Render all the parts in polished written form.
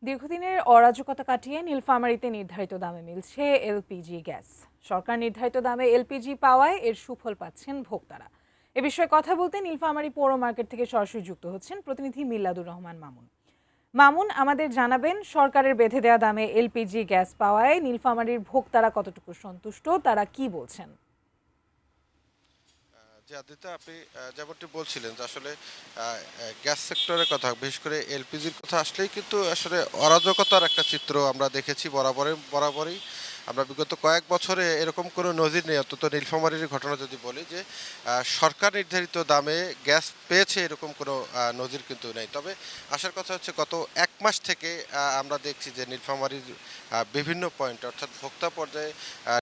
দীর্ঘদিনের অরাজকতা কাটিয়ে নীলফামারীতে নির্ধারিত দামে মিলছে এলপিজি গ্যাস। সরকার নির্ধারিত দামে এলপিজি পাওয়ায় এর সুফল পাচ্ছেন ভোক্তারা। এ বিষয়ে কথা বলতে নীলফামারী পৌর মার্কেট থেকে সরাসরি যুক্ত হচ্ছেন প্রতিনিধি মিল্লাদুর রহমান মামুন। মামুন, আমাদের জানাবেন সরকারের বেঁধে দেওয়া দামে এলপিজি গ্যাস পাওয়ায় নীলফামারীর ভোক্তারা কতটুকু সন্তুষ্ট, তারা কি বলছেন? জি আদিত্য, আপনি যেমনটি বলছিলেন যে আসলে গ্যাস সেক্টরের কথা, বিশেষ করে এলপিজির কথা আসলেই কিন্তু আসলে অরাজকতার একটা চিত্র আমরা দেখেছি বরাবরই। আমরা বিগত কয়েক বছরে এরকম কোনো নজির নেই, অন্তত নীলফামারীর ঘটনা যদি বলি যে সরকার নির্ধারিত দামে গ্যাস পেয়েছে এরকম কোনো নজির কিন্তু নেই। তবে আসার কথা হচ্ছে গত 1 মাস থেকে আমরা দেখছি যে নীলফামারীর বিভিন্ন পয়েন্টে অর্থাৎ ভোক্তা পর্যায়ে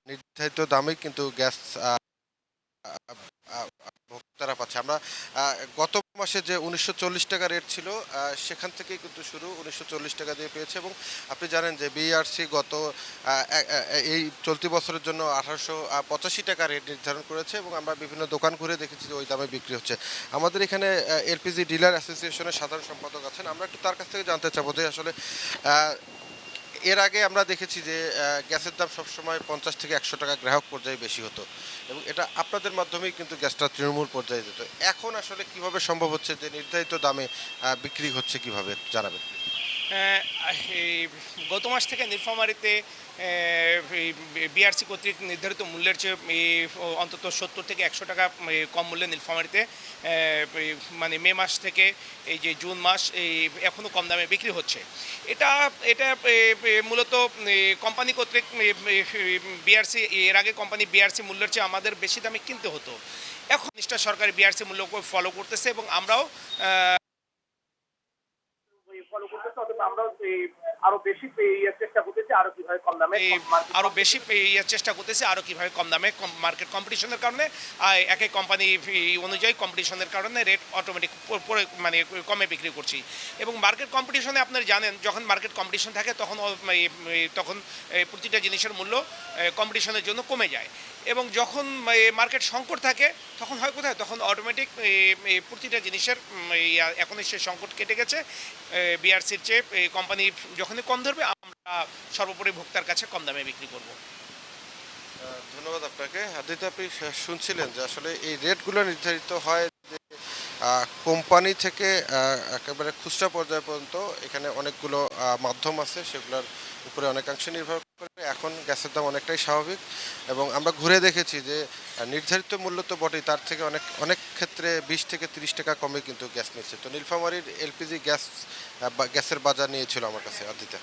নির্ধারিত দামেই কিন্তু গ্যাস আ ভোক্তারা পাচ্ছে। আমরা আ গত মাসে যে ৳১৯৪০ রেট ছিল, সেখান থেকেই কিন্তু শুরু। ৳১৯৪০ দিয়ে পেয়েছে এবং আপনি জানেন যে বিইআরসি গত আ এ এ এই চলতি বছরের জন্য ৳১৮৮৫ রেট নির্ধারণ করেছে এবং আমরা বিভিন্ন দোকান ঘুরে দেখেছি যে ওই দামে বিক্রি হচ্ছে। আমাদের এখানে এলপিজি ডিলার অ্যাসোসিয়েশনের সাধারণ সম্পাদক আছেন। আমরা একটু তার কাছ থেকে জানতে চাবো যে আসলে আ এর আগে আমরা দেখেছি যে গ্যাসের দাম সবসময় ৳৫০ থেকে ৳১০০ গ্রাহক পর্যায়ে বেশি হতো এবং এটা আপনাদের মাধ্যমেই কিন্তু গ্যাসটা তৃণমূল পর্যায়ে যেত। এখন আসলে কিভাবে সম্ভব হচ্ছে যে নির্ধারিত দামে বিক্রি হচ্ছে কিভাবে একটু জানাবেন? অ্যা এই গত মাস থেকে নীলফামারীতে এই বিআরসি কর্তৃক নির্ধারিত মূল্যের চেয়ে অন্তত ৭০ থেকে ৳১০০ কম মূল্যে নীলফামারীতে এই মানে মে মাস থেকে এই যে জুন মাস এখনও কম দামে বিক্রি হচ্ছে। এটা এটা মূলত কোম্পানি কর্তৃক বিআরসি, এর আগে কোম্পানি বিআরসি মূল্যের চেয়ে আমাদের বেশি দামে কিনতে হতো। এখন নিষ্ঠা সরকারি বিআরসি মূল্যকে ফলো করতেছে এবং আমরাও ফলো করতেছে, অথবা আমরাও আরো বেশি চেষ্টা করতেছি আরো কিভাবে কম দামে এই মার্কেট আরো বেশি কম্পিটিশন। চেষ্টা করতেছি আরো কিভাবে কম দামে মার্কেট কম্পিটিশনের কারণে এক এক কোম্পানি অনুযায়ী কম্পিটিশনের কারণে রেট অটোমেটিক মানে কমে বিক্রি করছি। এবং মার্কেট কম্পিটিশনে আপনারা জানেন, যখন মার্কেট কম্পিটিশন থাকে তখন তখন প্রতিটা জিনিসের মূল্য কম্পিটিশনের জন্য কমে যায়। এবং যখন মার্কেট সংকট থাকে তখন হয় কোথায়, তখন অটোমেটিক প্রতিটা জিনিসের এখন সে সংকট কেটে গেছে। বিআরসির চেয়ে কোম্পানি যখনই কম ধরবে আমরা সর্বোপরি ভোক্তার কাছে কম দামে বিক্রি করব। ধন্যবাদ আপনাকে। আদিত্য, আপনি শুনছিলেন যে আসলে এই রেটগুলো নির্ধারিত হয় যে কোম্পানি থেকে একেবারে খুচরা পর্যায় পর্যন্ত। এখানে অনেকগুলো মাধ্যম আছে, সেগুলোর উপরে অনেকাংশে নির্ভর করে। এখন গ্যাসের দাম অনেকটাই স্বাভাবিক এবং আমরা ঘুরে দেখেছি যে নির্ধারিত মূল্য তো বটেই, তার থেকে অনেক অনেক ক্ষেত্রে ২০ থেকে ৳৩০ কমে কিন্তু গ্যাস নিচ্ছে। তো নীলফামারীর এলপিজি গ্যাসের বাজার নিয়েছিল আমার কাছে আদিত্য।